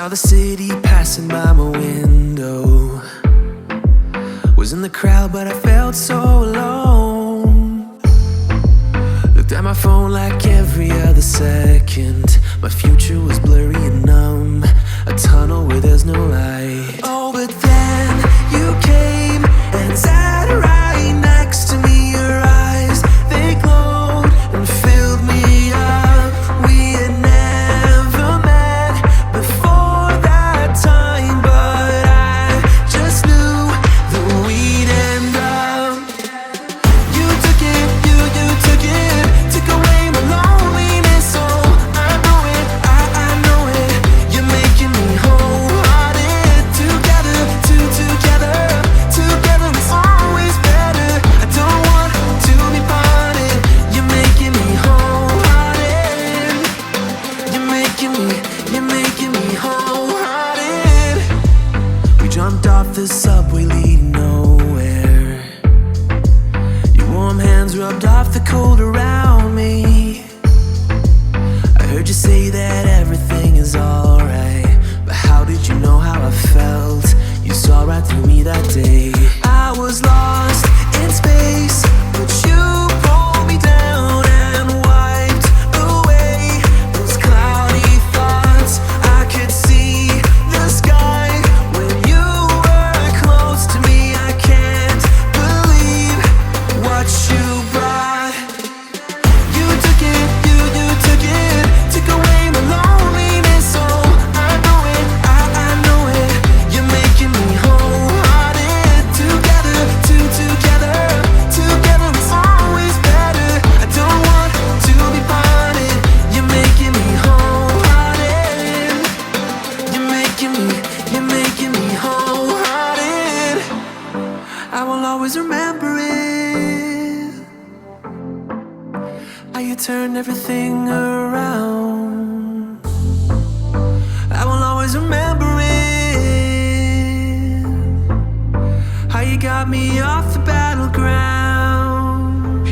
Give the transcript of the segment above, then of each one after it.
Saw the city passing by my window. Was in the crowd but I felt so alone. Looked at my phone like every other second. My future was blurry and numb, a tunnel where there's no light. Oh, but then you came and sat right next to me. Your eyes, they glowed and filled me up. We had never met before that time, but I just knew that we'd end up. You took it, you took it, took away my loneliness. Oh, I know it, I know it. You're making me wholehearted. Together, together, together is always better. I don't want to be parted. You're making me wholehearted. You're making me wholehearted. We jumped off the subway leading nowhere. Your warm hands rubbed off the cold around me. I heard you say that everything is alright, but how did you know how I felt? You saw right through me that day. I was lost in space, but you pulled me down and wiped away those cloudy thoughts. I could see the sky when you were close to me. I can't believe what you brought. You took it, you took it, took away my loneliness. Oh, I know it, I know it. You're making me wholehearted. Together, together, together is always better. I don't want to be parted. You're making me wholehearted. You're making me wholehearted. I will always remember it, how you turned everything around. I will always remember it, how you got me off the battleground.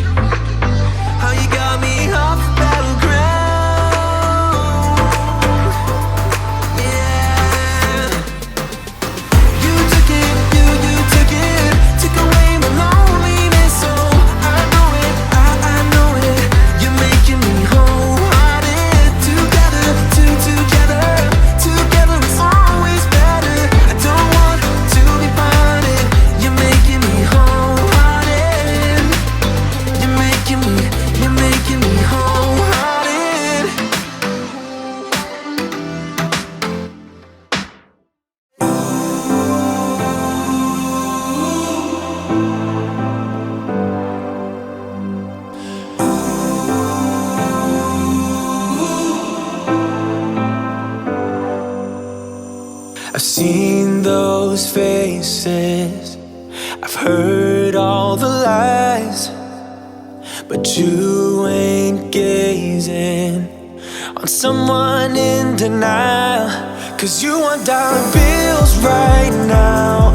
How you got me off the battleground. Yeah. You took it, you took it, took away my loneliness. Oh, I know it, I know it. You're making me wholehearted. Together, together, together is always better. I don't want to be parted. You're making me wholehearted. You're making me wholehearted. I've seen those faces, I've heard all the lies, but you ain't gazing on someone in denial. 'Cause you want dollar bills right now,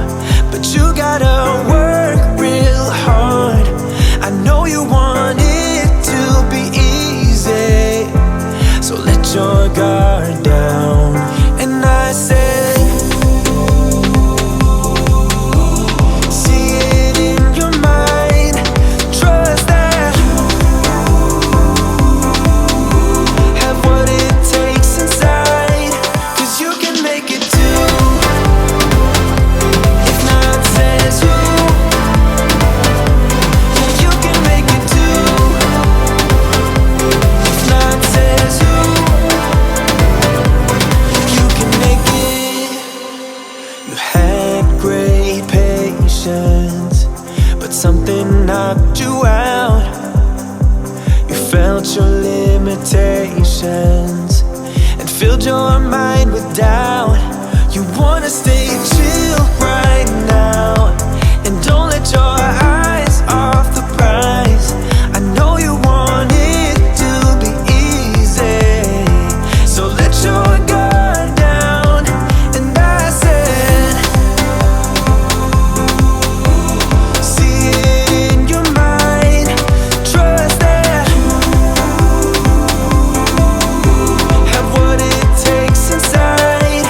but you gotta work real hard. I know you want it to be easy, so let your guard down. And I said, see it in your mind, trust that, have what it takes inside. 'Cause you can make it too, if not says who. Yeah, you can make it too, if not says who. You can make it. You had great patience, but something knocked you out. You felt your limitations and filled your mind with doubt. You wanna stay chill right now, and don't let your eyes off the prize. I know you want it to be easy, so let your guard down. And I said, see it in your mind, trust that, have what it takes inside.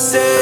say